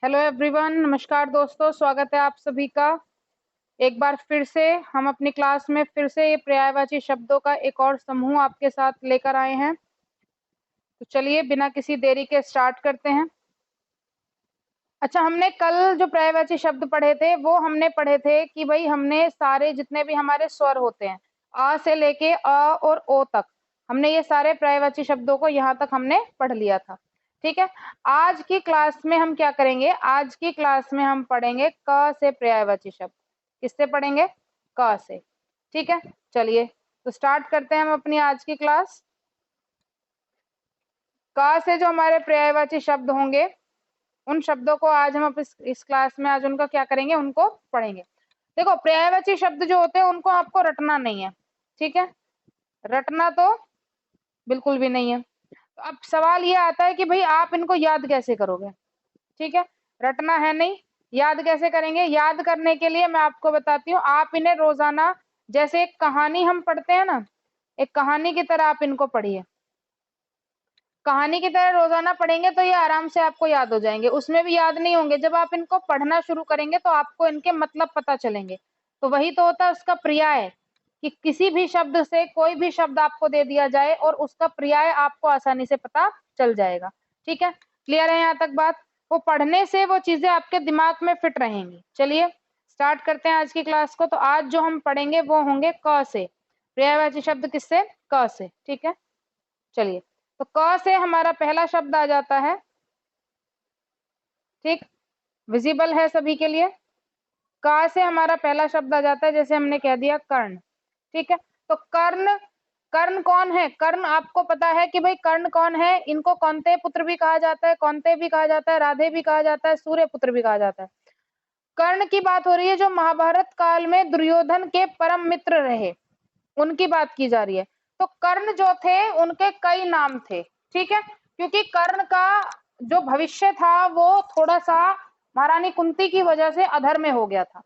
Hello everyone, नमस्कार दोस्तों, स्वागत है आप सभी का। एक बार फिर से हम अपनी क्लास में फिर से ये पर्यायवाची शब्दों का एक और समूह आपके साथ लेकर आए हैं। तो चलिए बिना किसी देरी के स्टार्ट करते हैं। अच्छा, हमने कल जो पर्यायवाची शब्द पढ़े थे वो हमने पढ़े थे कि भाई हमने सारे जितने भी हमारे स्वर होते हैं अ से लेके अ और ओ तक, हमने ये सारे पर्यायवाची शब्दों को यहाँ तक हमने पढ़ लिया था। ठीक है। आज की क्लास में हम क्या करेंगे? आज की क्लास में हम पढ़ेंगे क से पर्यायवाची शब्द। किससे पढ़ेंगे? क से। ठीक है, चलिए तो स्टार्ट करते हैं हम अपनी आज की क्लास। क से जो हमारे पर्यायवाची शब्द होंगे उन शब्दों को आज हम इस क्लास में आज उनका क्या करेंगे, उनको पढ़ेंगे। देखो, पर्यायवाची शब्द जो होते हैं उनको आपको रटना नहीं है। ठीक है, रटना तो बिल्कुल भी नहीं है। तो अब सवाल ये आता है कि भाई आप इनको याद कैसे करोगे? ठीक है, रटना है नहीं, याद कैसे करेंगे? याद करने के लिए मैं आपको बताती हूँ, आप इन्हें रोजाना जैसे एक कहानी हम पढ़ते हैं ना, एक कहानी की तरह आप इनको पढ़िए। कहानी की तरह रोजाना पढ़ेंगे तो ये आराम से आपको याद हो जाएंगे। उसमें भी याद नहीं होंगे, जब आप इनको पढ़ना शुरू करेंगे तो आपको इनके मतलब पता चलेंगे। तो वही तो होता है उसका पर्याय, कि किसी भी शब्द से कोई भी शब्द आपको दे दिया जाए और उसका पर्याय आपको आसानी से पता चल जाएगा। ठीक है, क्लियर है यहाँ तक बात? वो पढ़ने से वो चीजें आपके दिमाग में फिट रहेंगी। चलिए स्टार्ट करते हैं आज की क्लास को। तो आज जो हम पढ़ेंगे वो होंगे क से। पर्यायवाची शब्द किससे? क से। ठीक है, चलिए तो क से हमारा पहला शब्द आ जाता है। ठीक, विजिबल है सभी के लिए? क से हमारा पहला शब्द आ जाता है, जैसे हमने कह दिया कर्ण। ठीक है, तो कर्ण, कर्ण कौन है? कर्ण आपको पता है कि भाई कर्ण कौन है? इनको कौनते पुत्र भी कहा जाता है, कौनते भी कहा जाता है, राधे भी कहा जाता है, सूर्य पुत्र भी कहा जाता है। कर्ण की बात हो रही है, जो महाभारत काल में दुर्योधन के परम मित्र रहे, उनकी बात की जा रही है। तो कर्ण जो थे उनके कई नाम थे। ठीक है, क्योंकि कर्ण का जो भविष्य था वो थोड़ा सा महारानी कुंती की वजह से अधर में हो गया था।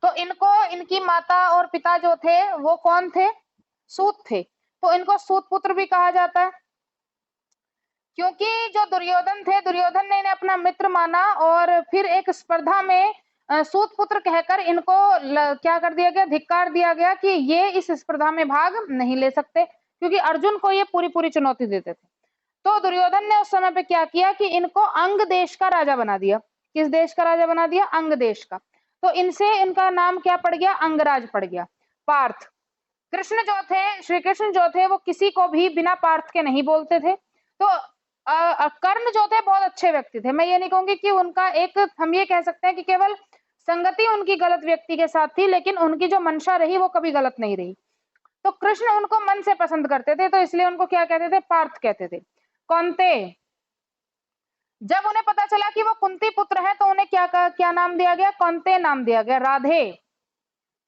तो इनको, इनकी माता और पिता जो थे वो कौन थे? सूत थे। तो इनको सूत पुत्र भी कहा जाता है, क्योंकि जो दुर्योधन थे, दुर्योधन ने इन्हें अपना मित्र माना और फिर एक स्पर्धा में सूत पुत्र कहकर इनको क्या कर दिया गया? धिक्कार दिया गया कि ये इस स्पर्धा में भाग नहीं ले सकते, क्योंकि अर्जुन को ये पूरी पूरी चुनौती देते थे। तो दुर्योधन ने उस समय पे क्या किया कि इनको अंग देश का राजा बना दिया। किस देश का राजा बना दिया? अंग देश का। तो इनसे इनका नाम क्या पड़ गया? अंगराज पड़ गया। पार्थ। कृष्ण जो थे, श्री कृष्ण जो थे, वो किसी को भी बिना पार्थ के नहीं बोलते थे। तो कर्ण जो थे बहुत अच्छे व्यक्ति थे। मैं ये नहीं कहूंगी कि उनका एक, हम ये कह सकते हैं कि केवल संगति उनकी गलत व्यक्ति के साथ थी, लेकिन उनकी जो मंशा रही वो कभी गलत नहीं रही। तो कृष्ण उनको मन से पसंद करते थे, तो इसलिए उनको क्या कहते थे? पार्थ कहते थे। कौनते, जब उन्हें पता चला कि वो कुंती पुत्र है तो उन्हें क्या नाम दिया गया? कौनते नाम दिया गया, राधे।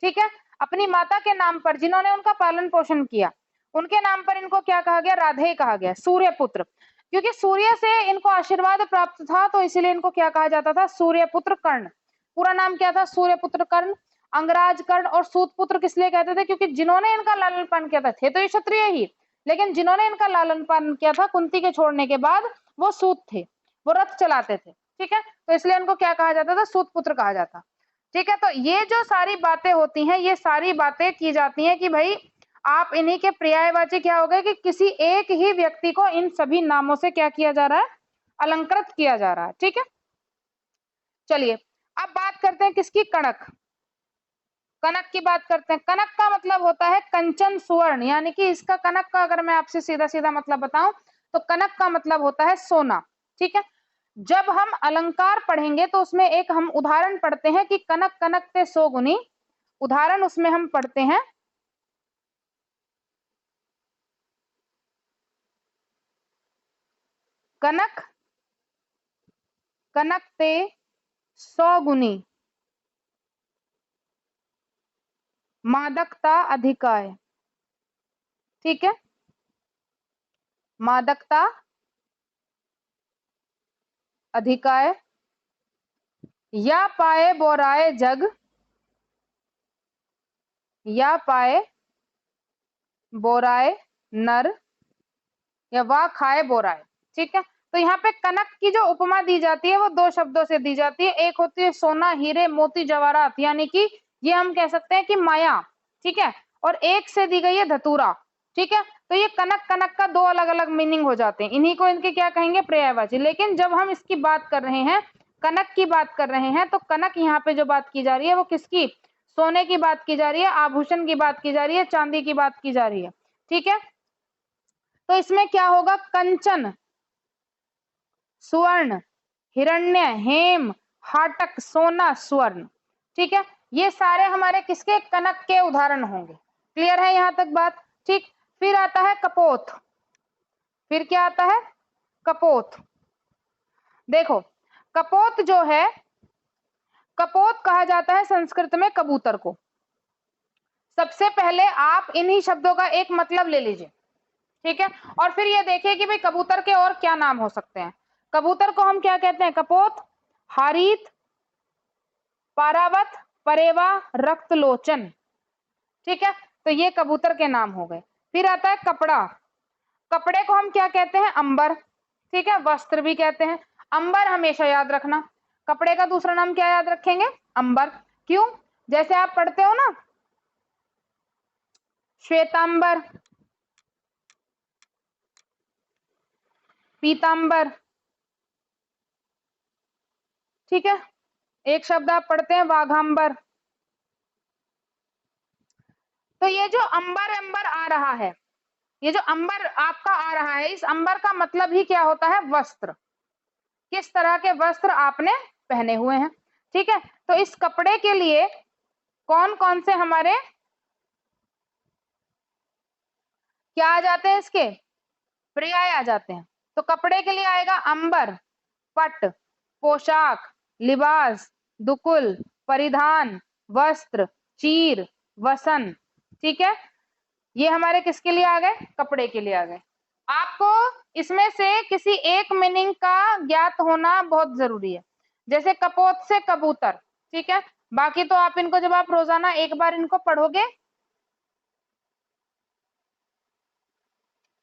ठीक है, अपनी माता के नाम पर, जिन्होंने उनका पालन पोषण किया, उनके नाम पर इनको क्या कहा गया? राधे कहा गया। सूर्य पुत्र, क्योंकि सूर्य से इनको आशीर्वाद प्राप्त था तो इसलिए इनको क्या कहा जाता था? सूर्य पुत्र कर्ण। पूरा नाम क्या था? सूर्य पुत्र कर्ण। अंगराज कर्ण और सूत पुत्र किस लिए कहते थे? क्योंकि जिन्होंने इनका लालन पालन किया था, थे तो ये क्षत्रिय ही, लेकिन जिन्होंने इनका लालन पालन किया था कुंती के छोड़ने के बाद, वो सूत थे, वो रथ चलाते थे। ठीक है, तो इसलिए इनको क्या कहा जाता था? सूत पुत्र कहा जाता। ठीक है, तो ये जो सारी बातें होती हैं, ये सारी बातें की जाती हैं कि भाई आप इन्हीं के पर्यायवाची क्या हो गए कि किसी एक ही व्यक्ति को इन सभी नामों से क्या किया जा रहा है? अलंकृत किया जा रहा है। ठीक है, चलिए अब बात करते हैं किसकी? कनक। कनक की बात करते हैं। कनक का मतलब होता है कंचन सुवर्ण, यानी कि इसका, कनक का अगर मैं आपसे सीधा सीधा मतलब बताऊं तो कनक का मतलब होता है सोना। ठीक है, जब हम अलंकार पढ़ेंगे तो उसमें एक हम उदाहरण पढ़ते हैं कि कनक कनक ते सो गुनी। उदाहरण उसमें हम पढ़ते हैं, कनक कनक ते 100 गुनी मादकता अधिकाय। ठीक है, मादकता अधिकाय, या पाए बोराए जग, या पाए बोराए नर, या वा खाए बोराए। ठीक है, तो यहाँ पे कनक की जो उपमा दी जाती है वो दो शब्दों से दी जाती है। एक होती है सोना, हीरे, मोती, जवाहरात, यानी कि ये हम कह सकते हैं कि माया, ठीक है। और एक से दी गई है धतूरा, ठीक है। तो ये कनक कनक का दो अलग अलग मीनिंग हो जाते हैं, इन्हीं को इनके क्या कहेंगे, पर्यायवाची। लेकिन जब हम इसकी बात कर रहे हैं, कनक की बात कर रहे हैं, तो कनक यहाँ पे जो बात की जा रही है वो किसकी, सोने की बात की जा रही है, आभूषण की बात की जा रही है, चांदी की बात की जा रही है, ठीक है। तो इसमें क्या होगा, कंचन, स्वर्ण, हिरण्य, हेम, हाटक, सोना, स्वर्ण, ठीक है। ये सारे हमारे किसके, कनक के उदाहरण होंगे। क्लियर है यहां तक बात, ठीक। फिर आता है कपोत। फिर क्या आता है, कपोत। देखो कपोत जो है, कपोत कहा जाता है संस्कृत में कबूतर को। सबसे पहले आप इन्हीं शब्दों का एक मतलब ले लीजिए, ठीक है। और फिर ये देखिए कि भाई कबूतर के और क्या नाम हो सकते हैं। कबूतर को हम क्या कहते हैं, कपोत, हारीत, पारावत, परेवा, रक्तलोचन, ठीक है। तो ये कबूतर के नाम हो गए। फिर आता है कपड़ा। कपड़े को हम क्या कहते हैं, अंबर, ठीक है, वस्त्र भी कहते हैं। अंबर हमेशा याद रखना, कपड़े का दूसरा नाम क्या याद रखेंगे, अंबर। क्यों, जैसे आप पढ़ते हो ना, श्वेतांबर, पीतांबर, ठीक है। एक शब्द आप पढ़ते हैं वाघांबर। तो ये जो अंबर अंबर आ रहा है, ये जो अंबर आपका आ रहा है, इस अंबर का मतलब ही क्या होता है, वस्त्र। किस तरह के वस्त्र आपने पहने हुए हैं, ठीक है। तो इस कपड़े के लिए कौन कौन से हमारे क्या आ जाते हैं, इसके पर्याय आ जाते हैं। तो कपड़े के लिए आएगा अंबर, पट, पोशाक, लिबास, दुकुल, परिधान, वस्त्र, चीर, वसन, ठीक है। ये हमारे किसके लिए आ गए, कपड़े के लिए आ गए। आपको इसमें से किसी एक मीनिंग का ज्ञात होना बहुत जरूरी है। जैसे कपोत से कबूतर, ठीक है। बाकी तो आप इनको जब आप रोजाना एक बार इनको पढ़ोगे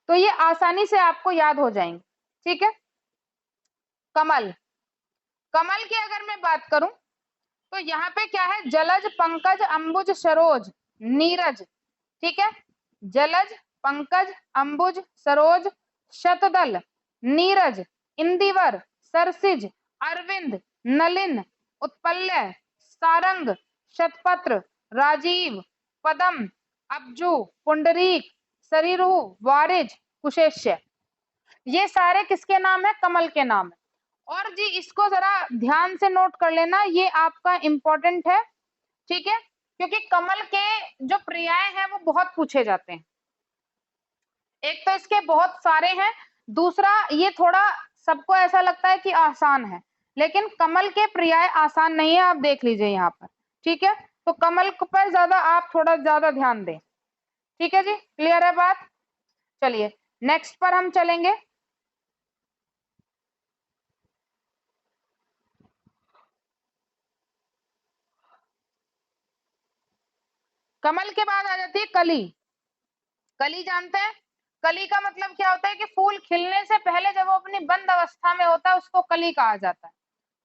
तो ये आसानी से आपको याद हो जाएंगे, ठीक है। कमल, कमल की अगर मैं बात करूं तो यहाँ पे क्या है, जलज, पंकज, अंबुज, सरोज, नीरज, ठीक है। जलज, पंकज, अंबुज, सरोज, शतदल, नीरज, इंदिवर, सरसिज, अरविंद, नलिन, उत्पल्य, सारंग, शतपत्र, राजीव, पदम, अब्जू, पुंडरीक, सरीरु, वारिज, कुशेश्य, ये सारे किसके नाम है, कमल के नाम है। और जी इसको जरा ध्यान से नोट कर लेना, ये आपका इंपॉर्टेंट है, ठीक है। क्योंकि कमल के जो पर्याय हैं वो बहुत पूछे जाते हैं। एक तो इसके बहुत सारे हैं, दूसरा ये थोड़ा सबको ऐसा लगता है कि आसान है, लेकिन कमल के पर्याय आसान नहीं है, आप देख लीजिए यहाँ पर, ठीक है। तो कमल पर ज्यादा आप थोड़ा ज्यादा ध्यान दें, ठीक है जी, क्लियर है बात। चलिए नेक्स्ट पर हम चलेंगे। कमल के बाद आ जाती है कली। कली जानते हैं, कली का मतलब क्या होता है कि फूल खिलने से पहले जब वो अपनी बंद अवस्था में होता है उसको कली कहा जाता है,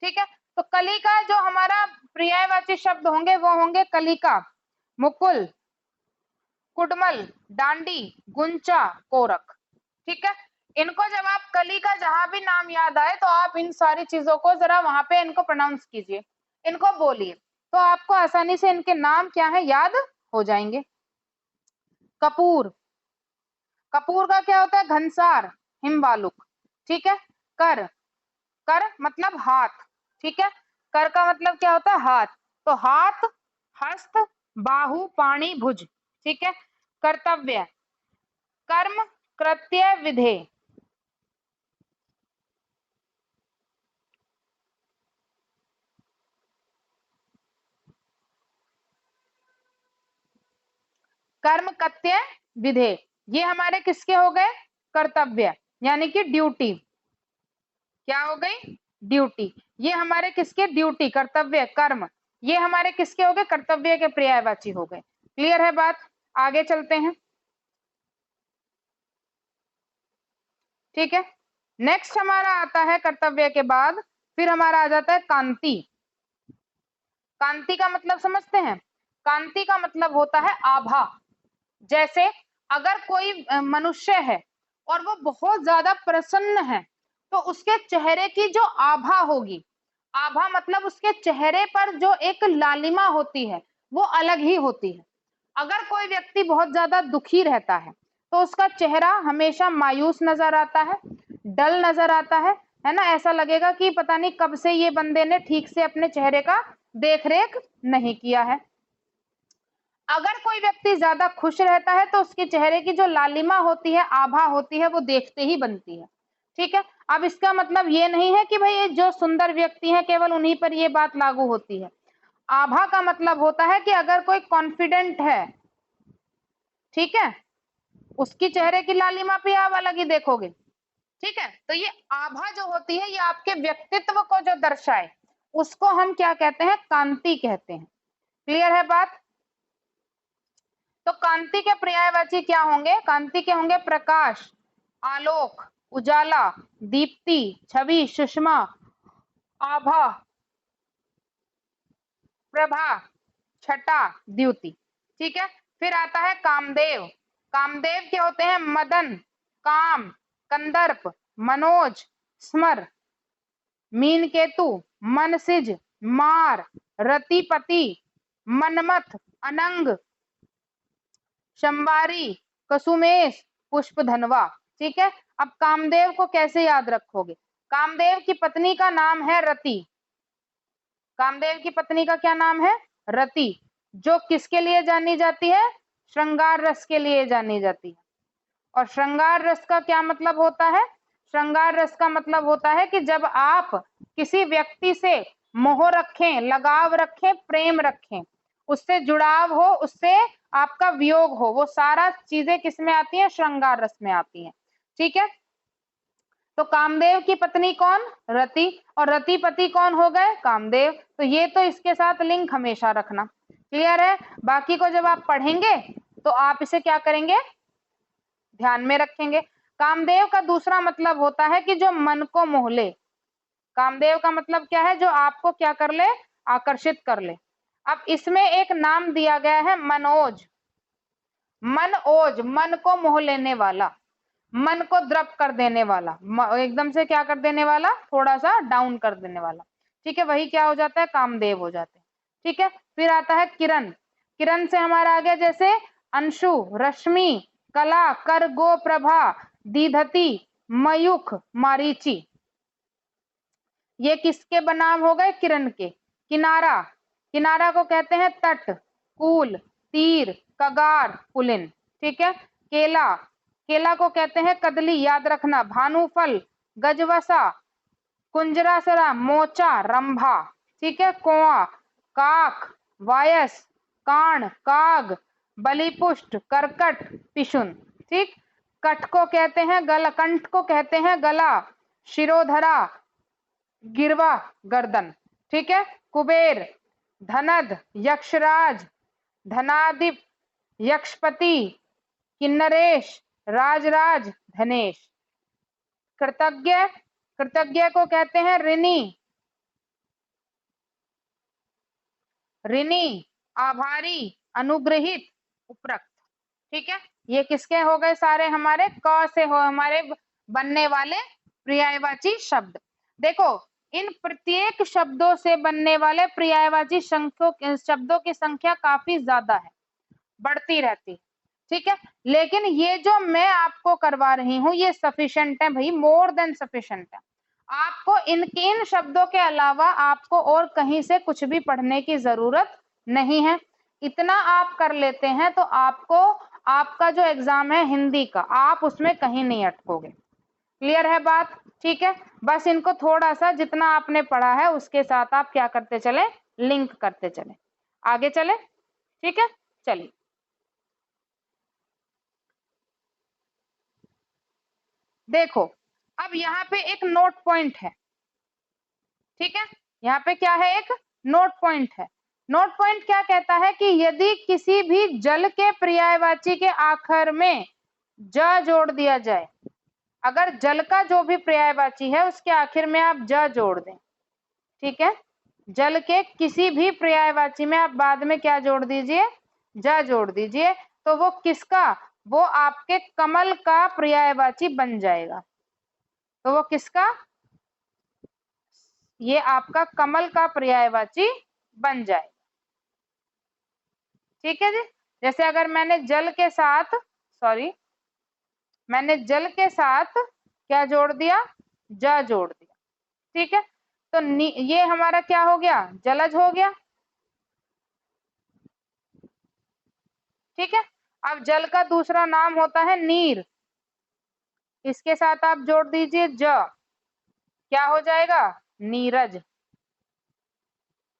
ठीक है। तो कली का जो हमारा पर्यायवाची शब्द होंगे वो होंगे कलिका, मुकुल, कुडमल, डांडी, गुंचा, कोरक, ठीक है। इनको जब आप कली का जहां भी नाम याद आए तो आप इन सारी चीजों को जरा वहां पे इनको प्रोनाउंस कीजिए, इनको बोलिए, तो आपको आसानी से इनके नाम क्या है याद हो जाएंगे। कपूर, कपूर का क्या होता है, घनसार, हिमबालुक, ठीक है। कर, कर मतलब हाथ, ठीक है। कर का मतलब क्या होता है, हाथ। तो हाथ, हस्त, बाहु, पाणी, भुज, ठीक है। कर्तव्य, कर्म, कृत्य, विधेय, कर्म, कृत्य, विधेय, ये हमारे किसके हो गए, कर्तव्य, यानी कि ड्यूटी। क्या हो गई, ड्यूटी। ये हमारे किसके, ड्यूटी, कर्तव्य, कर्म, ये हमारे किसके हो गए, कर्तव्य के पर्यायवाची हो गए। क्लियर है बात, आगे चलते हैं, ठीक है। नेक्स्ट हमारा आता है कर्तव्य के बाद, फिर हमारा आ जाता है कांति। कांति का मतलब समझते हैं? कांति का मतलब होता है आभा। जैसे अगर कोई मनुष्य है और वो बहुत ज्यादा प्रसन्न है, तो उसके चेहरे की जो आभा होगी, आभा मतलब उसके चेहरे पर जो एक लालिमा होती है वो अलग ही होती है। अगर कोई व्यक्ति बहुत ज्यादा दुखी रहता है तो उसका चेहरा हमेशा मायूस नजर आता है, डल नजर आता है ना। ऐसा लगेगा कि पता नहीं कब से ये बंदे ने ठीक से अपने चेहरे का देखरेख नहीं किया है। अगर कोई व्यक्ति ज्यादा खुश रहता है तो उसके चेहरे की जो लालिमा होती है, आभा होती है, वो देखते ही बनती है। ठीक है, अब इसका मतलब ये नहीं है कि भाई जो सुंदर व्यक्ति है केवल उन्हीं पर ये बात लागू होती है। आभा का मतलब होता है कि अगर कोई कॉन्फिडेंट है, ठीक है, उसकी चेहरे की लालिमा पे आप अलग ही देखोगे। ठीक है, तो ये आभा जो होती है ये आपके व्यक्तित्व को जो दर्शाए उसको हम क्या कहते हैं? कांति कहते हैं। क्लियर है बात? तो कांति के पर्यायवाची क्या होंगे? कांति के होंगे प्रकाश, आलोक, उजाला, दीप्ति, छवि, सुषमा, आभा, प्रभा, छटा, द्युति। ठीक है, फिर आता है कामदेव। कामदेव क्या होते हैं? मदन, काम, कंदर्प, मनोज, स्मर, मीनकेतु, मनसिज, मार, रतिपति, मनमथ, अनंग, शंबारी, कसुमेश, पुष्पधनवा। ठीक है, अब कामदेव को कैसे याद रखोगे? कामदेव की पत्नी का नाम है रति। कामदेव की पत्नी का क्या नाम है? रति, जो किसके लिए जानी जाती है? श्रृंगार रस के लिए जानी जाती है। और श्रृंगार रस का क्या मतलब होता है? श्रृंगार रस का मतलब होता है कि जब आप किसी व्यक्ति से मोह रखें, लगाव रखें, प्रेम रखें, उससे जुड़ाव हो, उससे आपका वियोग हो, वो सारा चीजें किस में आती हैं? श्रृंगार रस में आती हैं। ठीक है, तो कामदेव की पत्नी कौन? रति, और रतिपति कौन हो गए? कामदेव। तो ये तो इसके साथ लिंक हमेशा रखना। क्लियर है? बाकी को जब आप पढ़ेंगे तो आप इसे क्या करेंगे? ध्यान में रखेंगे। कामदेव का दूसरा मतलब होता है कि जो मन को मोह ले। कामदेव का मतलब क्या है? जो आपको क्या कर ले? आकर्षित कर ले। अब इसमें एक नाम दिया गया है मनोज। मनोज, मन को मोह लेने वाला, मन को द्रव कर देने वाला, एकदम से क्या कर देने वाला? थोड़ा सा डाउन कर देने वाला। ठीक है, वही क्या हो जाता है? कामदेव हो जाते हैं। ठीक है, फिर आता है किरण। किरण से हमारा आ गया जैसे अंशु, रश्मि, कला, कर, गो, प्रभा, दीधति, मयूख, मारीची। ये किसके बनाम हो गए? किरण के। किनारा, किनारा को कहते हैं तट, कूल, तीर, कगार, पुलिन। ठीक है, केला, केला को कहते हैं कदली, याद रखना। भानुफल, गजवसा, कुंजरासरा, मोचा, रंभा। ठीक है, कुआं, काक, वायस, कान, काग, बलिपुष्ट, करकट, पिशुन। ठीक, कठ को कहते हैं गला, कंठ को कहते हैं गला, शिरोधरा, गिरवा, गर्दन। ठीक है, कुबेर, धनद, यक्षराज, धनादिप, यक्षपति, किन्नरेश, राजराज, धनेश। कृतज्ञ, कृतज्ञ को कहते हैं ऋणी, ऋणी, आभारी, अनुग्रहित, उपरक्त। ठीक है, ये किसके हो गए? सारे हमारे क से हो हमारे बनने वाले पर्यायवाची शब्द। देखो, इन प्रत्येक शब्दों से बनने वाले पर्यायवाची शब्दों की संख्या काफी ज्यादा है, बढ़ती रहती है। ठीक है, लेकिन ये जो मैं आपको करवा रही हूँ ये सफिशिएंट है भाई, मोर देन सफिशिएंट है। आपको इन शब्दों के अलावा आपको और कहीं से कुछ भी पढ़ने की जरूरत नहीं है। इतना आप कर लेते हैं तो आपको, आपका जो एग्जाम है हिंदी का, आप उसमें कहीं नहीं अटकोगे। क्लियर है बात? ठीक है, बस इनको थोड़ा सा जितना आपने पढ़ा है उसके साथ आप क्या करते चले? लिंक करते चले, आगे चले। ठीक है, चलिए देखो, अब यहाँ पे एक नोट पॉइंट है। ठीक है, यहाँ पे क्या है? एक नोट पॉइंट है। नोट पॉइंट क्या कहता है कि यदि किसी भी जल के पर्यायवाची के आखिर में ज जोड़ दिया जाए, अगर जल का जो भी पर्यायवाची है उसके आखिर में आप ज जोड़ दें, ठीक है, जल के किसी भी पर्यायवाची में आप बाद में क्या जोड़ दीजिए, ज जोड़ दीजिए, तो वो किसका, वो आपके कमल का पर्यायवाची बन जाएगा। तो वो किसका, ये आपका कमल का पर्यायवाची बन जाएगा। ठीक है जी। जैसे अगर मैंने जल के साथ, सॉरी, मैंने जल के साथ क्या जोड़ दिया, ज जोड़ दिया, ठीक है, तो ये हमारा क्या हो गया, जलज हो गया। ठीक है, अब जल का दूसरा नाम होता है नीर, इसके साथ आप जोड़ दीजिए ज, क्या हो जाएगा, नीरज।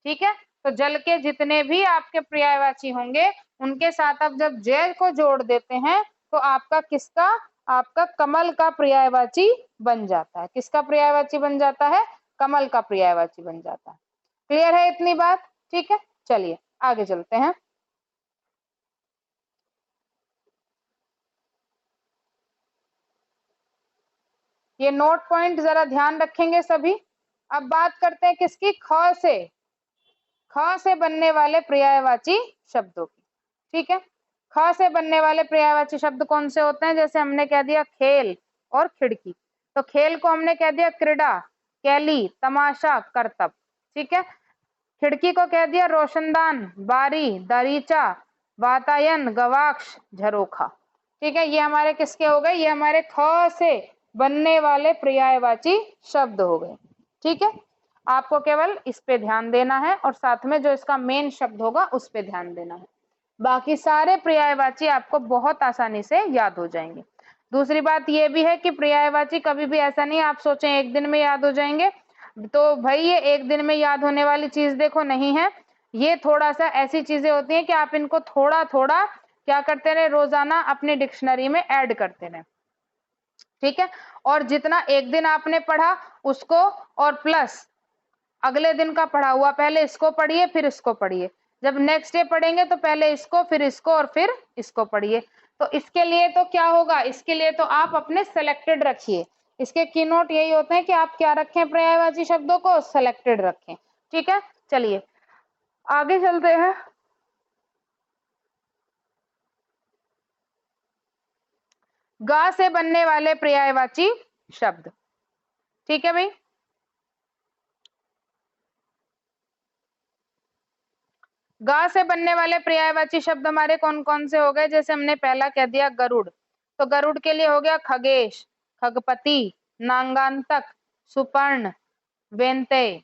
ठीक है, तो जल के जितने भी आपके पर्यायवाची होंगे उनके साथ आप जब जय को जोड़ देते हैं तो आपका किसका, आपका कमल का पर्यायवाची बन जाता है। किसका पर्यायवाची बन जाता है, कमल का पर्यायवाची बन जाता है। क्लियर है इतनी बात? ठीक है, चलिए आगे चलते हैं। ये नोट पॉइंट जरा ध्यान रखेंगे सभी। अब बात करते हैं किसकी, ख से बनने वाले पर्यायवाची शब्दों की। ठीक है, ख से बनने वाले पर्यायवाची शब्द कौन से होते हैं, जैसे हमने कह दिया खेल और खिड़की, तो खेल को हमने कह दिया क्रीड़ा, कैली, तमाशा, करतब। ठीक है, खिड़की को कह दिया रोशनदान, बारी, दरीचा, वातायन, गवाक्ष, झरोखा। ठीक है, ये हमारे किसके हो गए, ये हमारे ख से बनने वाले पर्यायवाची शब्द हो गए। ठीक है, आपको केवल इस पे ध्यान देना है और साथ में जो इसका मेन शब्द होगा उस पे ध्यान देना है, बाकी सारे पर्यायवाची आपको बहुत आसानी से याद हो जाएंगे। दूसरी बात यह भी है कि पर्यायवाची कभी भी ऐसा नहीं आप सोचें एक दिन में याद हो जाएंगे, तो भाई ये एक दिन में याद होने वाली चीज देखो नहीं है, ये थोड़ा सा ऐसी चीजें होती हैं कि आप इनको थोड़ा थोड़ा क्या करते रहे, रोजाना अपनी डिक्शनरी में ऐड करते रहे। ठीक है, और जितना एक दिन आपने पढ़ा उसको और प्लस अगले दिन का पढ़ा हुआ, पहले इसको पढ़िए फिर इसको पढ़िए, जब नेक्स्ट डे पढ़ेंगे तो पहले इसको फिर इसको और फिर इसको पढ़िए। तो इसके लिए तो क्या होगा, इसके लिए तो आप अपने सेलेक्टेड रखिए, इसके की नोट यही होते हैं कि आप क्या रखें, पर्यायवाची शब्दों को सेलेक्टेड रखें। ठीक है, चलिए आगे चलते हैं। गा से बनने वाले पर्यायवाची शब्द। ठीक है भाई, गा से बनने वाले पर्यायवाची शब्द हमारे कौन कौन से हो गए, जैसे हमने पहला कह दिया गरुड़, तो गरुड़ के लिए हो गया खगेश, खगपति, नांगांतक, सुपर्ण, वेंते।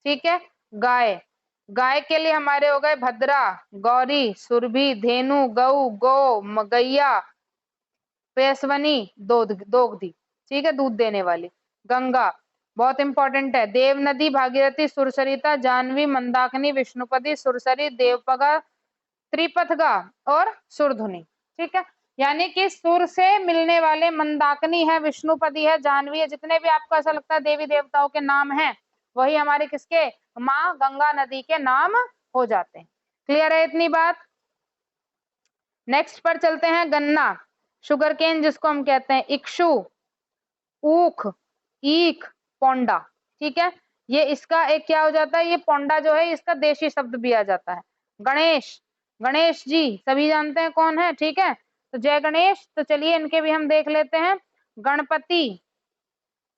ठीक है, गाय, गाय के लिए हमारे हो गए भद्रा, गौरी, सुरभि, धेनु, गऊ, गो, गैया, पेशवनी, दोगधी। ठीक है, दूध देने वाली। गंगा बहुत इंपॉर्टेंट है, देव नदी, भागीरथी, सुरसरिता, जानवी, मंदाकिनी, विष्णुपदी, सुरसरी, देवपगा, त्रिपथगा और सुरधुनी। ठीक है, यानी कि सुर से मिलने वाले मंदाकिनी है, विष्णुपदी है, जानवी है, जितने भी आपको ऐसा लगता है देवी देवताओं के नाम हैं वही हमारे किसके, माँ गंगा नदी के नाम हो जाते हैं। क्लियर है इतनी बात? नेक्स्ट पर चलते हैं, गन्ना, शुगर केन जिसको हम कहते हैं, इक्षु, ऊख, ईख, पोंडा। ठीक है, ये इसका एक क्या हो जाता है, ये पोंडा जो है इसका देशी शब्द भी आ जाता है। गणेश, गणेश जी सभी जानते हैं कौन है। ठीक है, तो जय गणेश, तो चलिए इनके भी हम देख लेते हैं। गणपति,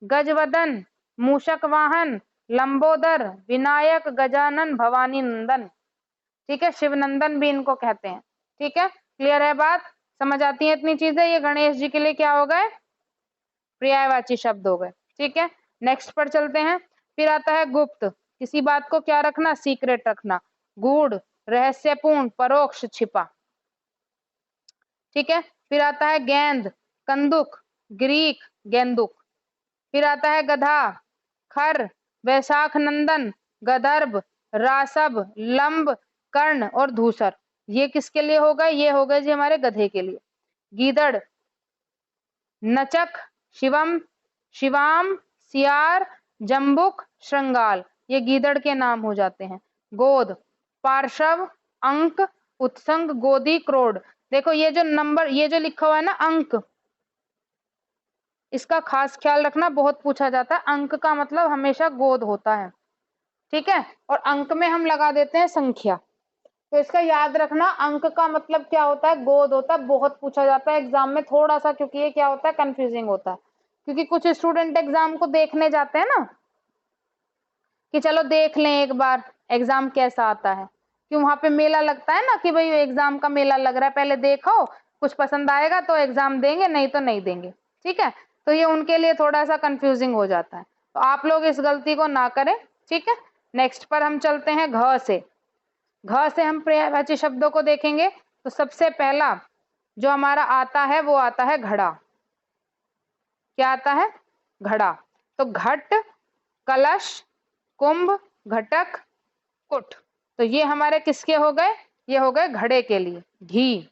गजवदन, मूषक वाहन, लंबोदर, विनायक, गजानन, भवानी नंदन। ठीक है, शिवनंदन भी इनको कहते हैं। ठीक है, क्लियर है बात, समझ आती है इतनी चीजें, ये गणेश जी के लिए क्या हो गए, पर्यायवाची शब्द हो गए। ठीक है, नेक्स्ट पर चलते हैं। फिर आता है गुप्त, किसी बात को क्या रखना, सीक्रेट रखना, गूढ़, रहस्यपूर्ण, परोक्ष, छिपा। ठीक है, फिर आता है गेंद, कंदुक, ग्रीक, गेंदुक। फिर आता है गधा, खर, वैशाख नंदन, गदर्भ, रासब, लंब, कर्ण और धूसर। ये किसके लिए हो गए, ये हो गए जी हमारे गधे के लिए। गीदड़, नचक, शिवम, शिवाम, सियार, जम्बुक, श्रृंगाल, ये गीदड़ के नाम हो जाते हैं। गोद, पार्शव, अंक, उत्संग, गोदी, क्रोड। देखो ये जो नंबर, ये जो लिखा हुआ है ना अंक, इसका खास ख्याल रखना, बहुत पूछा जाता है। अंक का मतलब हमेशा गोद होता है, ठीक है, और अंक में हम लगा देते हैं संख्या, तो इसका याद रखना, अंक का मतलब क्या होता है, गोद होता है। बहुत पूछा जाता है एग्जाम में थोड़ा सा, क्योंकि ये क्या होता है, कंफ्यूजिंग होता है, क्योंकि कुछ स्टूडेंट एग्जाम को देखने जाते हैं ना, कि चलो देख लें एक बार एग्जाम कैसा आता है, कि वहां पे मेला लगता है ना, कि भाई एग्जाम का मेला लग रहा है, पहले देखो, कुछ पसंद आएगा तो एग्जाम देंगे, नहीं तो नहीं देंगे, ठीक है। तो ये उनके लिए थोड़ा सा कंफ्यूजिंग हो जाता है, तो आप लोग इस गलती को ना करें, ठीक है। नेक्स्ट पर हम चलते हैं घ से। घ से हम पर्यायवाची शब्दों को देखेंगे, तो सबसे पहला जो हमारा आता है वो आता है घड़ा। क्या आता है, घड़ा। तो घट, कलश, कुंभ, घटक, कुट, तो ये हमारे किसके हो गए, ये हो गए घड़े के लिए। घी,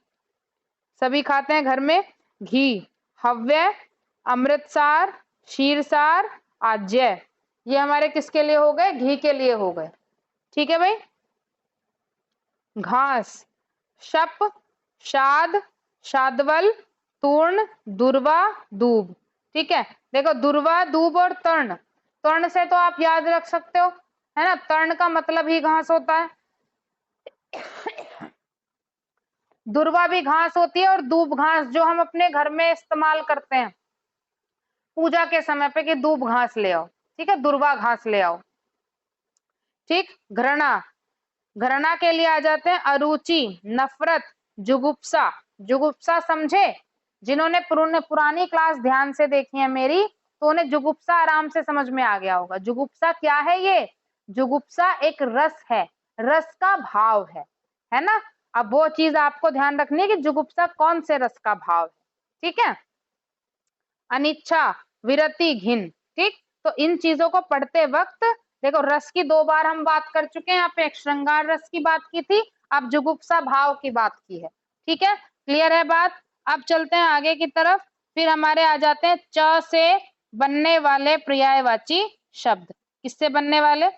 सभी खाते हैं घर में घी। हव्य, अमृतसार, क्षीरसार, आज्य, ये हमारे किसके लिए हो गए, घी के लिए हो गए, ठीक है भाई। घास, शप, शाद, शादवल, तूर्ण, दुर्वा, दूब, ठीक है। देखो दुर्वा, दूब और तर्ण, तर्ण से तो आप याद रख सकते हो, है ना, तर्ण का मतलब ही घास होता है। दुर्वा भी घास होती है, और दूब घास जो हम अपने घर में इस्तेमाल करते हैं पूजा के समय पे, कि दूब घास ले आओ, ठीक है, दुर्वा घास ले आओ, ठीक। घृणा, घृणा के लिए आ जाते हैं अरुचि, नफरत, जुगुप्सा। जुगुप्सा समझे, जिन्होंने पुरानी क्लास ध्यान से देखी है मेरी, तो उन्हें जुगुप्सा आराम से समझ में आ गया होगा। जुगुप्सा क्या है, ये जुगुप्सा एक रस है, रस का भाव है ना। अब वो चीज आपको ध्यान रखनी है कि जुगुप्सा कौन से रस का भाव है, ठीक है। अनिच्छा, विरति, घिन, ठीक। तो इन चीजों को पढ़ते वक्त देखो, रस की 2 बार हम बात कर चुके हैं, यहाँ पे एक श्रृंगार रस की बात की थी, अब जुगुप्सा भाव की बात की है, ठीक है, क्लियर है बात। अब चलते हैं आगे की तरफ, फिर हमारे आ जाते हैं च से बनने वाले पर्यायवाची शब्द। किससे बनने वाले,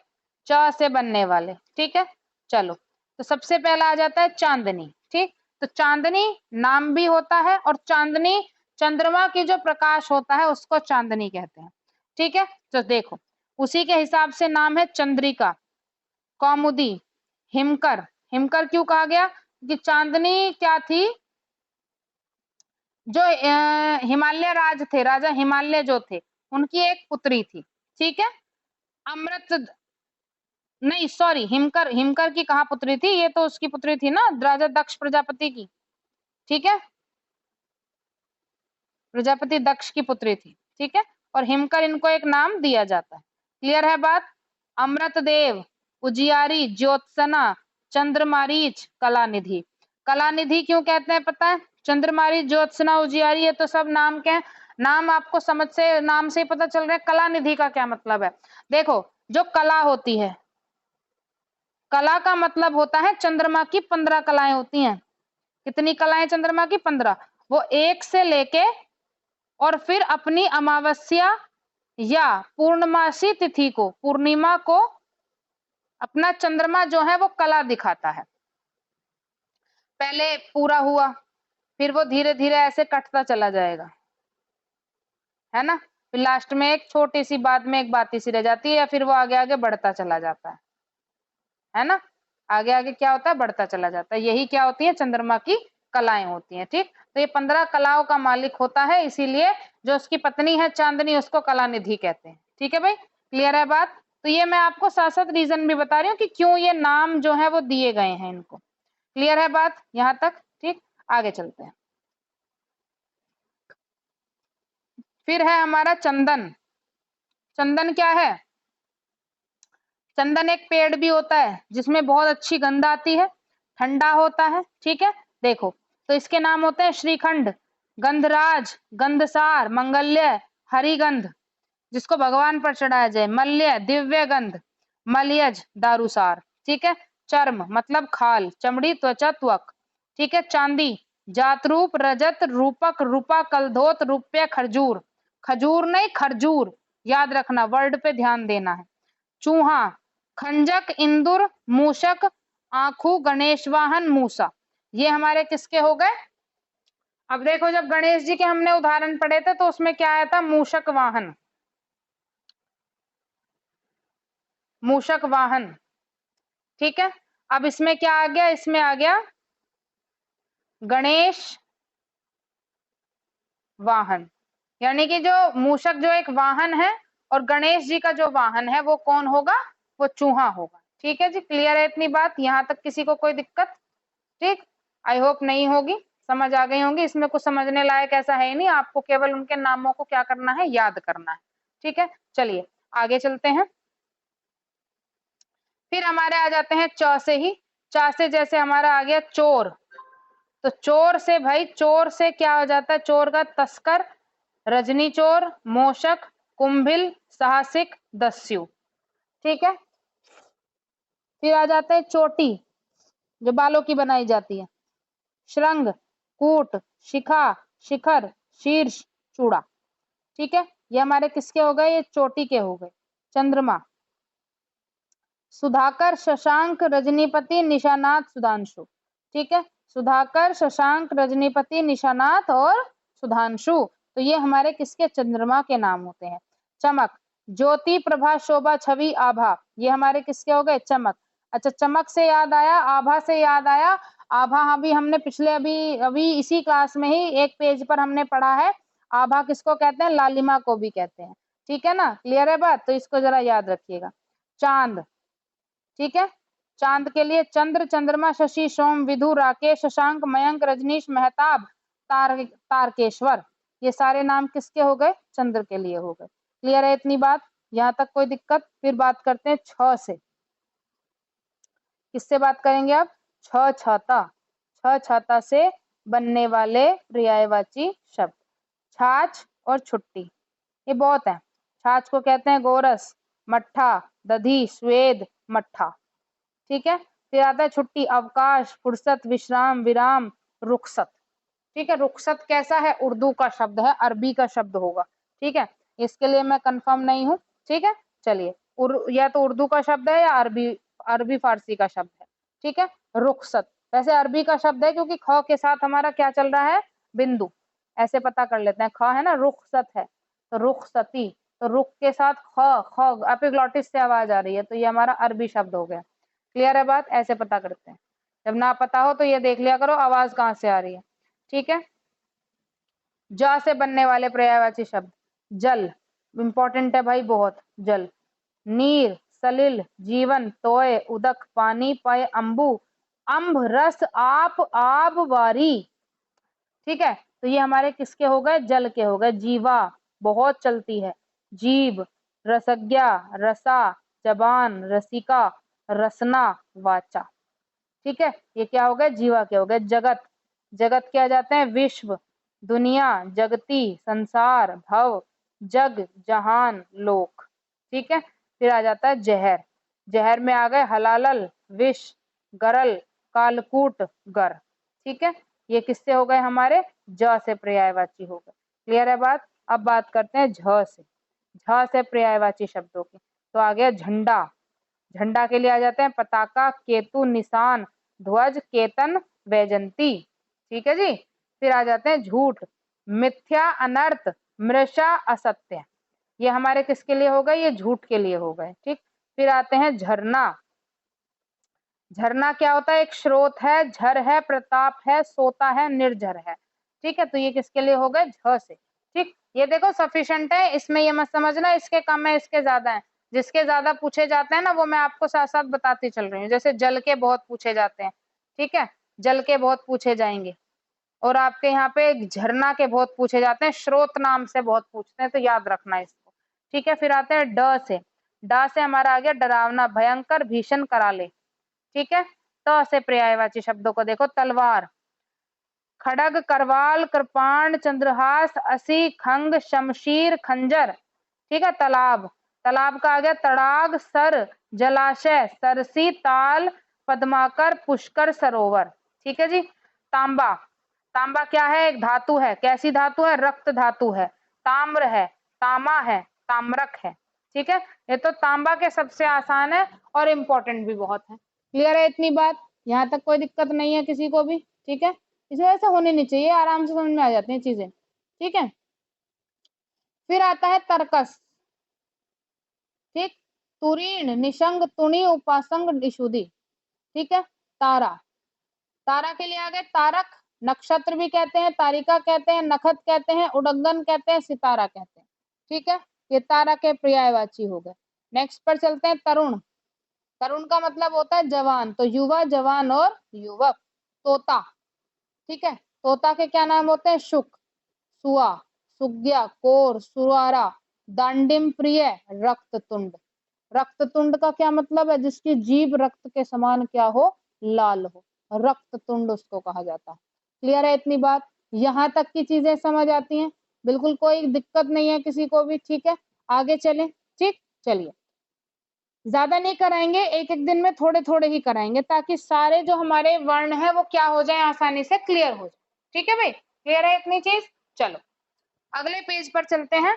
च से बनने वाले, ठीक है। चलो, तो सबसे पहला आ जाता है चांदनी, ठीक। तो चांदनी नाम भी होता है, और चांदनी चंद्रमा की जो प्रकाश होता है उसको चांदनी कहते हैं, ठीक है। तो देखो, उसी के हिसाब से नाम है चंद्रिका, कौमुदी, हिमकर। हिमकर क्यों कहा गया, कि चांदनी क्या थी, जो हिमालय राज थे, राजा हिमालय जो थे, उनकी एक पुत्री थी, ठीक है। अमृत, नहीं सॉरी, हिमकर, हिमकर की कहाँ पुत्री थी, ये तो उसकी पुत्री थी ना, राजा दक्ष प्रजापति की, ठीक है, प्रजापति दक्ष की पुत्री थी, ठीक है। और हिमकर इनको एक नाम दिया जाता है, क्लियर है बात। अमृतदेव, उजियारी, ज्योत्सना, चंद्रमारीच, कलानिधि। कलानिधि क्यों कहते हैं पता है, चंद्रमारीच, ज्योत्सना, उजियारी, ये तो सब नाम के हैं, नाम आपको समझ से, नाम से ही पता चल रहा है। कलानिधि का क्या मतलब है, देखो जो कला होती है, कला का मतलब होता है चंद्रमा की 15 कलाएं होती हैं। कितनी कलाएं चंद्रमा की, 15। वो एक से लेके और फिर अपनी अमावस्या या पूर्णमासी तिथि को, पूर्णिमा को अपना चंद्रमा जो है वो कला दिखाता है। पहले पूरा हुआ, फिर वो धीरे धीरे ऐसे कटता चला जाएगा, है ना, फिर लास्ट में एक छोटी सी बात में एक बाती सी रह जाती है, या फिर वो आगे आगे बढ़ता चला जाता है ना, आगे आगे क्या होता है, बढ़ता चला जाता है। यही क्या होती है, चंद्रमा की कलाएं होती हैं, ठीक। तो ये 15 कलाओं का मालिक होता है, इसीलिए जो उसकी पत्नी है चांदनी, उसको कलानिधि कहते हैं, ठीक है भाई, क्लियर है बात। तो ये मैं आपको साथ साथ रीजन भी बता रही हूँ कि क्यों ये नाम जो है वो दिए गए हैं इनको, क्लियर है बात यहाँ तक, ठीक। आगे चलते हैं, फिर है हमारा चंदन। चंदन क्या है, चंदन एक पेड़ भी होता है जिसमें बहुत अच्छी गंध आती है, ठंडा होता है, ठीक है। देखो, तो इसके नाम होते हैं श्रीखंड, गंधराज, गंधसार, मंगल्य, हरिगंध, जिसको भगवान पर चढ़ाया जाए, मल्य, दिव्य गंध, मलयज, दारूसार, ठीक है। चर्म मतलब खाल, चमड़ी, त्वचा, त्वक, ठीक है। चांदी, जातरूप, रजत, रूपक, रूपा, कलधोत, रुपये, खरजूर, खजूर नहीं खरजूर, याद रखना, वर्ड पे ध्यान देना है। चूहा, खंजक, इंदुर, मूषक, आंखू, गणेश वाहन, मूसा, ये हमारे किसके हो गए, अब देखो, जब गणेश जी के हमने उदाहरण पढ़े थे तो उसमें क्या आया था? मूषक वाहन, मूषक वाहन। ठीक है, अब इसमें क्या आ गया? इसमें आ गया गणेश वाहन, यानी कि जो मूषक जो एक वाहन है और गणेश जी का जो वाहन है वो कौन होगा? वो चूहा होगा। ठीक है जी, क्लियर है इतनी बात? यहां तक किसी को कोई दिक्कत? ठीक, आई होप नहीं होगी, समझ आ गई होंगी। इसमें कुछ समझने लायक ऐसा है ही नहीं, आपको केवल उनके नामों को क्या करना है? याद करना है। ठीक है, चलिए आगे चलते हैं। फिर हमारे आ जाते हैं च से ही। च से जैसे हमारा आ गया चोर, तो चोर से भाई, चोर से क्या हो जाता है? चोर का तस्कर, रजनी चोर, मोशक, कुंभिल, साहसिक, दस्यु। ठीक है, फिर आ जाते हैं चोटी, जो बालों की बनाई जाती है, श्रृंग, कूट, शिखा, शिखर, शीर्ष, चूड़ा। ठीक है, ये हमारे किसके हो गए? ये चोटी के हो गए। चंद्रमा, सुधाकर, शशांक, रजनीपति, निशानाथ, सुधांशु। ठीक है, सुधाकर, शशांक, रजनीपति, निशानाथ और सुधांशु, तो ये हमारे किसके? चंद्रमा के नाम होते हैं। चमक, ज्योति, प्रभा, शोभा, छवि, आभा, ये हमारे किसके हो गए? चमक। अच्छा, चमक से याद आया, आभा से याद आया। आभा अभी हमने पिछले अभी अभी इसी क्लास में ही एक पेज पर हमने पढ़ा है। आभा किसको कहते हैं? लालिमा को भी कहते हैं। ठीक है ना, क्लियर है बात? तो इसको जरा याद रखिएगा। चांद, ठीक है, चांद के लिए चंद्र, चंद्रमा, शशि, सोम, विधु, राकेश, शशांक, मयंक, रजनीश, मेहताब, तारकेश्वर, ये सारे नाम किसके हो गए? चंद्र के लिए हो गए। क्लियर है इतनी बात? यहां तक कोई दिक्कत? फिर बात करते हैं छ से। किससे बात करेंगे आप? छ छाता, छ छाता से बनने वाले पर्यायवाची शब्द, छाछ और छुट्टी, ये बहुत है। छाछ को कहते हैं गोरस, मट्ठा, दधी, स्वेद, मट्ठा। ठीक है, फिर आता है छुट्टी, अवकाश, फुर्सत, विश्राम, विराम, रुखसत। ठीक है, रुखसत कैसा है? उर्दू का शब्द है, अरबी का शब्द होगा। ठीक है, इसके लिए मैं कंफर्म नहीं हूँ। ठीक है, चलिए, या तो उर्दू का शब्द है या अरबी अरबी फारसी का शब्द है। ठीक है, रुखसत वैसे अरबी का शब्द है, क्योंकि ख के साथ हमारा क्या चल रहा है? बिंदु, ऐसे पता कर लेते हैं। ख है ना, रुखसत है, तो रुखसती, तो रुख के साथ ख, ख एपिग्लॉटिस से आवाज आ रही है, तो ये हमारा अरबी शब्द हो गया। क्लियर है बात? ऐसे पता करते हैं। जब ना पता हो तो ये देख लिया करो आवाज कहाँ से आ रही है। ठीक है, ज से बनने वाले पर्यायवाची शब्द, जल, इंपॉर्टेंट है भाई बहुत, जल। नीर, सलिल, जीवन, तोय, उदक, पानी, पय, अंबु, अंब, रस, आप, आब, वारी। ठीक है, तो ये हमारे किसके हो गए? जल के हो गए। जीवा, बहुत चलती है, जीव, रसज्ञा, रसा, जबान, रसिका, रसना, वाचा। ठीक है, ये क्या हो गए? जीवा के हो गए। जगत, जगत क्या जाते हैं? विश्व, दुनिया, जगती, संसार, भव, जग, जहान, लोक। ठीक है, फिर आ जाता है जहर, जहर में आ गए हलालल, विष, गरल, कालकूट, गर। ठीक है, ये किससे हो गए? हमारे ज से पर्यायवाची हो गए। क्लियर है बात? अब बात करते हैं झ से, झ से पर्यायवाची शब्दों की। तो आ गया झंडा, झंडा के लिए आ जाते हैं पताका, केतु, निशान, ध्वज, केतन, वैजंती। ठीक है जी, फिर आ जाते हैं झूठ, मिथ्या, अनर्थ, मृषा, असत्य, ये हमारे किसके लिए हो गए? ये झूठ के लिए हो गए। ठीक, फिर आते हैं झरना, झरना क्या होता है? एक स्रोत है, झर है, प्रताप है, सोता है, निर्झर है। ठीक है, तो ये किसके लिए हो गए? झ से। ठीक, ये देखो सफिशिएंट है, इसमें ये मत समझना इसके कम है इसके ज्यादा है। जिसके ज्यादा पूछे जाते हैं ना, वो मैं आपको साथ साथ बताती चल रही हूँ। जैसे जल के बहुत पूछे जाते हैं, ठीक है, जल के बहुत पूछे जाएंगे, और आपके यहाँ पे झरना के बहुत पूछे जाते हैं, स्रोत नाम से बहुत पूछते हैं, तो याद रखना इसको। ठीक है, फिर आते हैं ड से। ड से हमारा आ गया डरावना, भयंकर, भीषण, कराले। ठीक है, त से पर्यायवाची शब्दों को देखो, तलवार, खड़ग, करवाल, कृपाण, चंद्रहास, असी, खंग, शमशीर, खंजर। ठीक है, तालाब, तालाब का आ गया तड़ाग, सर, जलाशय, सरसी, ताल, पद्माकर, पुष्कर, सरोवर। ठीक है जी, तांबा, तांबा क्या है? एक धातु है, कैसी धातु है? रक्त धातु है, ताम्र है, तामा है, ताम्रक है। ठीक है, ये तो तांबा के सबसे आसान है और इम्पोर्टेंट भी बहुत है। क्लियर है इतनी बात? यहाँ तक कोई दिक्कत नहीं है किसी को भी? ठीक है, इस वजह से होनी नहीं चाहिए, आराम से समझ में आ जाती हैं चीजें, ठीक है। फिर आता है तर्कस, ठीक, तुरीण, निशंग, तुणी, उपासंग, निषुधि, ठीक है। तारा, तारा के लिए आ गए तारक, नक्षत्र भी कहते हैं, तारिका कहते हैं, नखत कहते हैं, उडंगन कहते हैं, सितारा कहते हैं, ठीक है। ये तारा के पर्यायवाची हो गए। नेक्स्ट पर चलते हैं तरुण। तरुण का मतलब होता है जवान, तो युवा, जवान और युवक। तोता, ठीक है, तोता के क्या नाम होते हैं? शुक, सुआ, सुग्या, कोर, सुरारा, दांडिम प्रिय, रक्ततुंड। रक्ततुंड का क्या मतलब है? जिसकी जीभ रक्त के समान क्या हो? लाल हो, रक्ततुंड उसको कहा जाता है। क्लियर है इतनी बात? यहां तक की चीजें समझ आती हैं, बिल्कुल कोई दिक्कत नहीं है किसी को भी, ठीक है। आगे चलें, ठीक, चलिए। ज्यादा नहीं कराएंगे, एक एक दिन में थोड़े थोड़े ही कराएंगे, ताकि सारे जो हमारे वर्ण है वो क्या हो जाए, आसानी से क्लियर हो जाए, ठीक है भाई। क्लियर है इतनी चीज? चलो अगले पेज पर चलते हैं।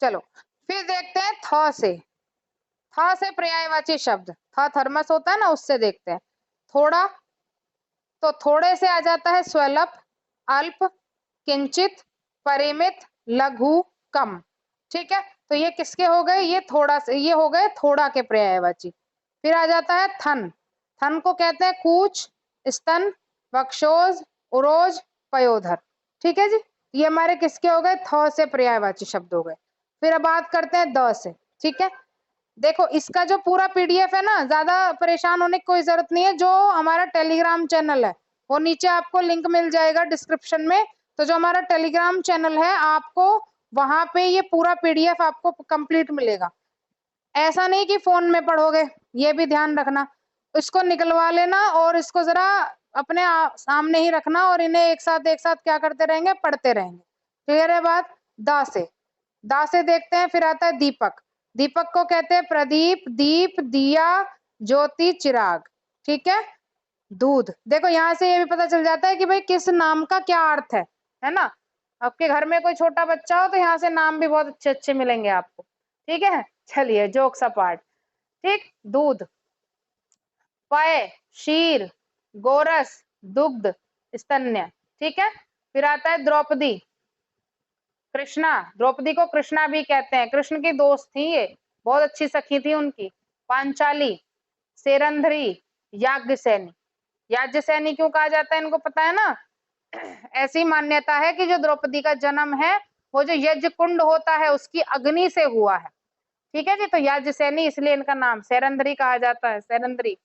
चलो फिर देखते हैं थ से। थ से पर्यायवाची शब्द, थ थर्मस होता है ना, उससे देखते हैं। थोड़ा, तो थोड़े से आ जाता है स्वल्प, अल्प, किंचित, परिमित, लघु, कम, ठीक है। तो ये किसके हो गए? ये थोड़ा से, ये हो गए थोड़ा के पर्यायवाची। फिर आ जाता है थन। थन को कहते हैं कूच, स्तन, वक्षोज, उरोज, पयोधर, ठीक है जी। ये हमारे किसके हो गए? थ से पर्यायवाची शब्द हो गए। फिर अब बात करते हैं द से, ठीक है। देखो इसका जो पूरा पीडीएफ है ना, ज्यादा परेशान होने की कोई जरूरत नहीं है। जो हमारा टेलीग्राम चैनल है वो नीचे आपको लिंक मिल जाएगा डिस्क्रिप्शन में। तो जो हमारा टेलीग्राम चैनल है, आपको वहां पे ये पूरा पीडीएफ आपको कंप्लीट मिलेगा। ऐसा नहीं कि फोन में पढ़ोगे, ये भी ध्यान रखना। इसको निकलवा लेना और इसको जरा अपने सामने ही रखना, और इन्हें एक साथ क्या करते रहेंगे? पढ़ते रहेंगे। क्लियर है बात? दा से, दा से देखते हैं। फिर आता है दीपक। दीपक को कहते हैं प्रदीप, दीप, दिया, ज्योति, चिराग, ठीक है। दूध, देखो यहाँ से ये भी पता चल जाता है कि भाई किस नाम का क्या अर्थ है ना। आपके घर में कोई छोटा बच्चा हो तो यहाँ से नाम भी बहुत अच्छे अच्छे मिलेंगे आपको, ठीक है। चलिए जोक्स अपार्ट, ठीक। दूध, पय, क्षीर, गोरस, दुग्ध, स्तन्य, ठीक है। फिर आता है द्रौपदी। कृष्णा, द्रौपदी को कृष्णा भी कहते हैं, कृष्ण की दोस्त थी ये, बहुत अच्छी सखी थी उनकी। पांचाली, सेरंधरी, याज्ञसेनी। याज्ञसेनी क्यों कहा जाता है इनको पता है ना? ऐसी मान्यता है कि जो द्रौपदी का जन्म है वो जो यज्ञ कुंड होता है उसकी अग्नि से हुआ है, ठीक है जी। तो याज्ञसेनी इसलिए इनका नाम सेरंधरी कहा जाता है, सेरंधरी।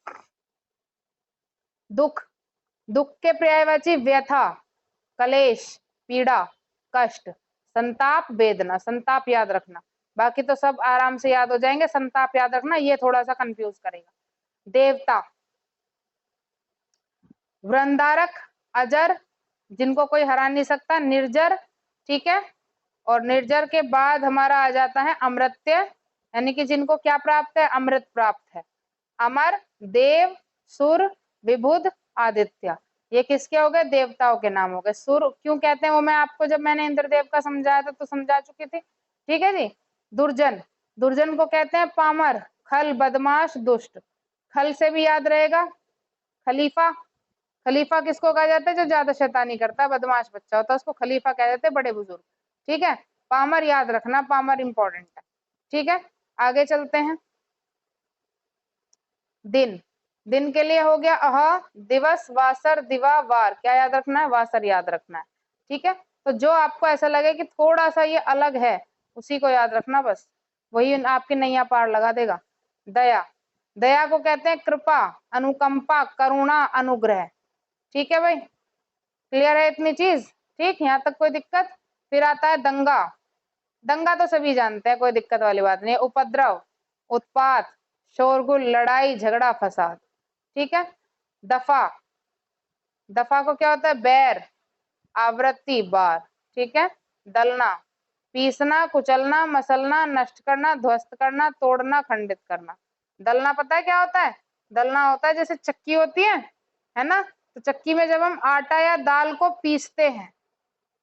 दुख, दुख के पर्यायवाची व्यथा, कलेश, पीड़ा, कष्ट, संताप, वेदना। संताप याद रखना, बाकी तो सब आराम से याद हो जाएंगे, संताप याद रखना, ये थोड़ा सा कंफ्यूज करेगा। देवता, वृंदारक, अजर, जिनको कोई हरा नहीं सकता, निर्जर, ठीक है। और निर्जर के बाद हमारा आ जाता है अमृत्य, यानी कि जिनको क्या प्राप्त है? अमृत प्राप्त है। अमर, देव, सुर, विबुध, आदित्य। ये किसके हो गए? देवताओं के नाम हो गए। सुर क्यों कहते हैं वो मैं आपको जब मैंने इंद्रदेव का समझाया था तो समझा चुकी थी, ठीक है जी। दुर्जन, दुर्जन को कहते हैं पामर, खल, बदमाश, दुष्ट। खल से भी याद रहेगा, खलीफा। खलीफा किसको कहा जाता है? जो ज्यादा शैतानी करता है, बदमाश बच्चा होता है, उसको खलीफा कह जाते हैं, बड़े बुजुर्ग, ठीक है। पामर याद रखना, पामर इंपॉर्टेंट है, ठीक है। आगे चलते हैं। दिन, दिन के लिए हो गया अह, दिवस, वासर, दिवा, वार। क्या याद रखना है? वासर याद रखना है, ठीक है। तो जो आपको ऐसा लगे कि थोड़ा सा ये अलग है उसी को याद रखना, बस वही आपकी नैया पार लगा देगा। दया, दया को कहते हैं कृपा, अनुकंपा, करुणा, अनुग्रह, ठीक है भाई। क्लियर है इतनी चीज? ठीक, यहाँ तक कोई दिक्कत? फिर आता है दंगा। दंगा तो सभी जानते हैं, कोई दिक्कत वाली बात नहीं। उपद्रव, उत्पात, शोरगुल, लड़ाई, झगड़ा, फसाद, ठीक है। दफा, दफा को क्या होता है? बैर, आवृत्ति, बार, ठीक है। दलना, पीसना, कुचलना, मसलना, नष्ट करना, ध्वस्त करना, तोड़ना, खंडित करना। दलना पता है क्या होता है? दलना होता है जैसे चक्की होती है ना। तो चक्की में जब हम आटा या दाल को पीसते हैं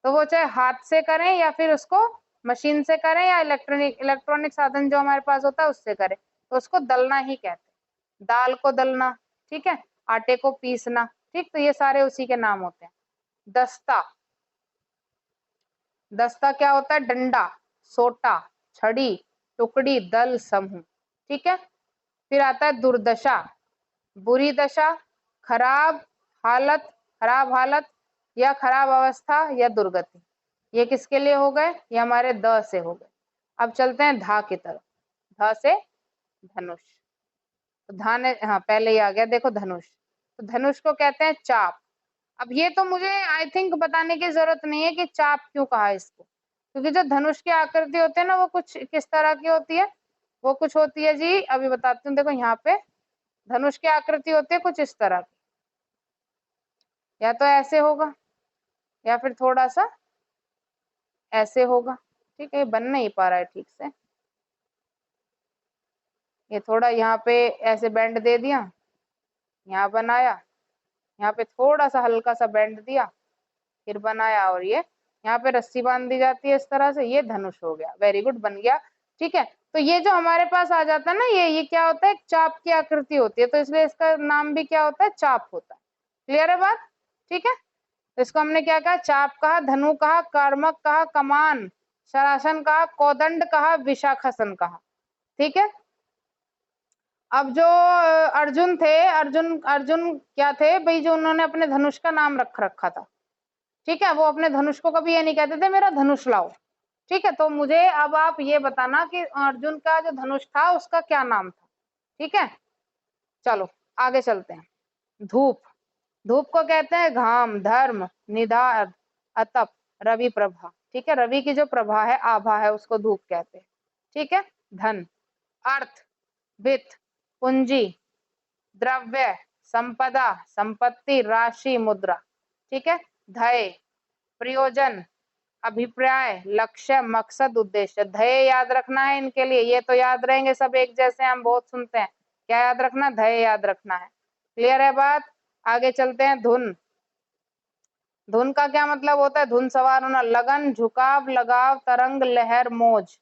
तो वो चाहे हाथ से करें या फिर उसको मशीन से करें या इलेक्ट्रॉनिक साधन जो हमारे पास होता है उससे करें, तो उसको दलना ही कहते हैं। दाल को दलना, ठीक है, आटे को पीसना, ठीक, तो ये सारे उसी के नाम होते हैं। दस्ता, दस्ता क्या होता है? डंडा, सोटा, छड़ी, टुकड़ी, दल, समूह, ठीक है। फिर आता है दुर्दशा, बुरी दशा, खराब हालत, खराब हालत या खराब अवस्था या दुर्गति। ये किसके लिए हो गए? ये हमारे द से हो गए। अब चलते हैं धा की तरफ। ध से धनुष, तो धा ने, हाँ पहले ही आ गया, देखो धनुष, तो धनुष को कहते हैं चाप। अब ये तो मुझे आई थिंक बताने की जरूरत नहीं है कि चाप क्यों कहा इसको, क्योंकि जो धनुष की आकृति होती है ना वो कुछ किस तरह की होती है, वो कुछ होती है जी, अभी बताती हूँ। देखो यहाँ पे धनुष की आकृति होती है कुछ इस तरह की, या तो ऐसे होगा या फिर थोड़ा सा ऐसे होगा, ठीक है। ये बन नहीं पा रहा है ठीक से, ये थोड़ा यहाँ पे ऐसे बेंड दे दिया, यहाँ बनाया, यहाँ पे थोड़ा सा हल्का सा बेंड दिया, फिर बनाया, और ये यहाँ पे रस्सी बांध दी जाती है इस तरह से, ये धनुष हो गया। वेरी गुड, बन गया, ठीक है। तो ये जो हमारे पास आ जाता है ना, ये क्या होता है? चाप की आकृति होती है, तो इसलिए इसका नाम भी क्या होता है? चाप होता है। क्लियर है बात? ठीक है, तो इसको हमने क्या कहा? चाप कहा, धनु कहा, कर्मक कहा, कमान, शरासन कहा, कोदंड कहा, विशाखासन कहा, ठीक है। अब जो अर्जुन थे, अर्जुन अर्जुन क्या थे भाई? जो उन्होंने अपने धनुष का नाम रखा था, ठीक है। वो अपने धनुष को कभी ये नहीं कहते थे मेरा धनुष लाओ, ठीक है। तो मुझे अब आप ये बताना कि अर्जुन का जो धनुष था उसका क्या नाम था, ठीक है। चलो आगे चलते हैं। धूप, धूप को कहते हैं घाम, धर्म, निधार, अतप, रवि प्रभा, ठीक है। रवि की जो प्रभा है, आभा है, उसको धूप कहते हैं, ठीक है। धन, अर्थ, वित्त, पूंजी, द्रव्य, संपदा, संपत्ति, राशि, मुद्रा, ठीक है। धय, प्रयोजन, अभिप्राय, लक्ष्य, मकसद, उद्देश्य। ध्येय याद रखना है इनके लिए, ये तो याद रहेंगे सब एक जैसे, हम बहुत सुनते हैं। क्या याद रखना? ध्येय याद रखना है। क्लियर है बात? आगे चलते हैं। धुन, धुन का क्या मतलब होता है? धुन सवार होना, लगन, झुकाव, लगाव, तरंग, लहर, मौज,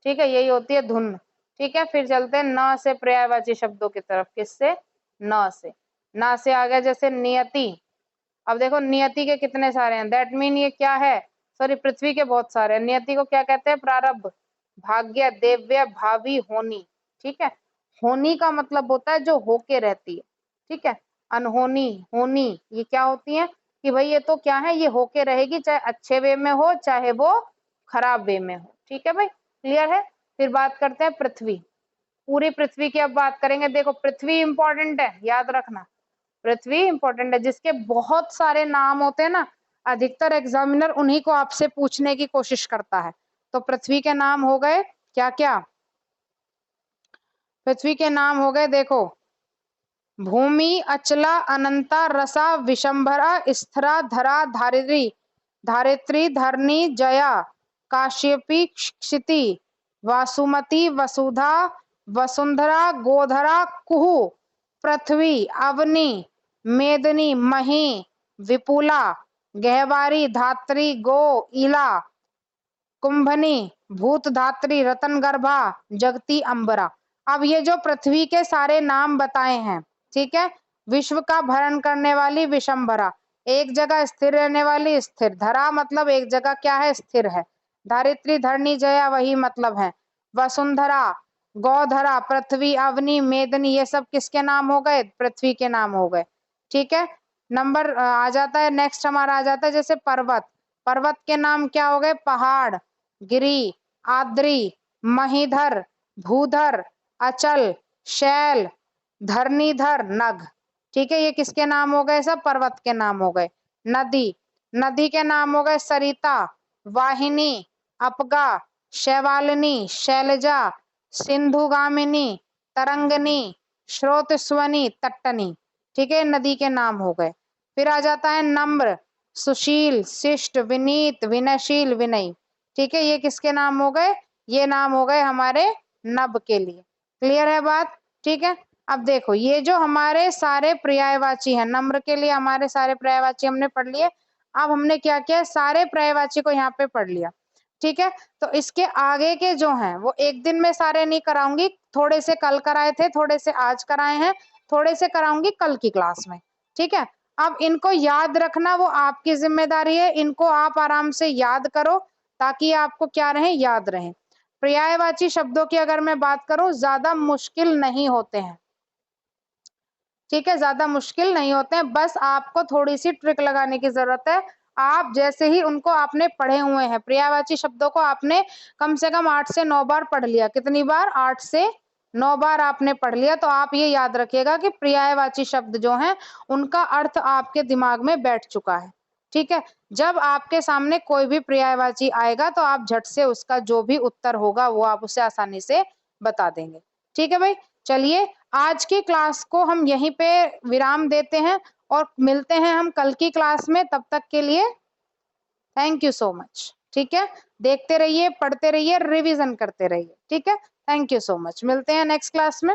ठीक है, यही होती है धुन, ठीक है। फिर चलते हैं न से पर्यायवाची शब्दों की तरफ। किससे? न से। न से आ गया जैसे नियति। अब देखो नियति के कितने सारे हैं, दैट मीन ये क्या है? सॉरी, पृथ्वी के बहुत सारे हैं। नियति को क्या कहते हैं? प्रारब्ध, भाग्य, देव्य, भावी, होनी, ठीक है। होनी का मतलब होता है जो होके रहती है, ठीक है। अनहोनी, होनी, ये क्या होती है कि भाई ये तो क्या है, ये होके रहेगी, चाहे अच्छे वे में हो चाहे वो खराब वे में हो, ठीक है भाई। क्लियर है? फिर बात करते हैं पृथ्वी। पूरी पृथ्वी की अब बात करेंगे। देखो पृथ्वी इंपॉर्टेंट है, याद रखना, पृथ्वी इंपॉर्टेंट है, जिसके बहुत सारे नाम होते हैं ना, अधिकतर एग्जामिनर उन्हीं को आपसे पूछने की कोशिश करता है। तो पृथ्वी के नाम हो गए क्या क्या? पृथ्वी के नाम हो गए, देखो, भूमि, अचला, अनंता, रसा, विशंभरा, स्थिरा, धरा, धारित्री, धारित्री, धरणी, जया, काश्यपी, क्षिति, वासुमती, वसुधा, वसुंधरा, गोधरा, कुहू, पृथ्वी, अवनी, मेदनी, मही, विपुला, गहवारी, धात्री, गो, इला, कुंभनी, भूत धात्री, रतन गर्भा, जगती, अंबरा। अब ये जो पृथ्वी के सारे नाम बताए हैं, ठीक है, विश्व का भरण करने वाली विशंभरा, एक जगह स्थिर रहने वाली स्थिर, धरा मतलब एक जगह क्या है? स्थिर है, धारित्री, धरणी, जया वही मतलब है, वसुंधरा, गौधरा, पृथ्वी, अवनी, मेदनी, ये सब किसके नाम हो गए? पृथ्वी के नाम हो गए, ठीक है। नंबर आ जाता है, नेक्स्ट हमारा आ जाता है जैसे पर्वत। पर्वत के नाम क्या हो गए? पहाड़, गिरी, आद्री, महीधर, भूधर, अचल, शैल, धरणीधर, नग, ठीक है। ये किसके नाम हो गए? सब पर्वत के नाम हो गए। नदी, नदी के नाम हो गए सरिता, वाहिनी, अपगा, शैवालिनी, शैलजा, सिंधुगामिनी, तरंगनी, स्रोतस्वनी, तट्टनी, ठीक है, नदी के नाम हो गए। फिर आ जाता है नम्र, सुशील, शिष्ट, विनीत, विनयशील, विनयी, ठीक है, ये किसके नाम हो गए? ये नाम हो गए हमारे नभ के लिए। क्लियर है बात? ठीक है। अब देखो ये जो हमारे सारे पर्यायवाची हैं, नम्र के लिए हमारे सारे पर्यायवाची हमने पढ़ लिए। अब हमने क्या किया? सारे पर्यायवाची को यहाँ पे पढ़ लिया, ठीक है, तो इसके आगे के जो हैं वो एक दिन में सारे नहीं कराऊंगी, थोड़े से कल कराए थे, थोड़े से आज कराए हैं, थोड़े से कराऊंगी कल की क्लास में। ठीक है, अब इनको याद रखना वो आपकी जिम्मेदारी है, इनको आप आराम से याद करो ताकि आपको क्या रहे, याद रहे। पर्यायवाची शब्दों की अगर मैं बात करूं, ज्यादा मुश्किल नहीं होते हैं। ठीक है, ज्यादा मुश्किल नहीं होते हैं, बस आपको थोड़ी सी ट्रिक लगाने की जरूरत है। आप जैसे ही उनको आपने पढ़े हुए हैं, पर्यायवाची शब्दों को आपने कम से कम 8 से 9 बार पढ़ लिया। कितनी बार? 8 से 9 बार आपने पढ़ लिया, तो आप ये याद रखिएगा कि पर्यायवाची शब्द जो हैं उनका अर्थ आपके दिमाग में बैठ चुका है। ठीक है, जब आपके सामने कोई भी पर्यायवाची आएगा तो आप झट से उसका जो भी उत्तर होगा वो आप उसे आसानी से बता देंगे। ठीक है भाई, चलिए आज की क्लास को हम यहीं पे विराम देते हैं और मिलते हैं हम कल की क्लास में। तब तक के लिए थैंक यू सो मच। ठीक है, देखते रहिए, पढ़ते रहिए, रिवीजन करते रहिए। ठीक है, थैंक यू सो मच, मिलते हैं नेक्स्ट क्लास में।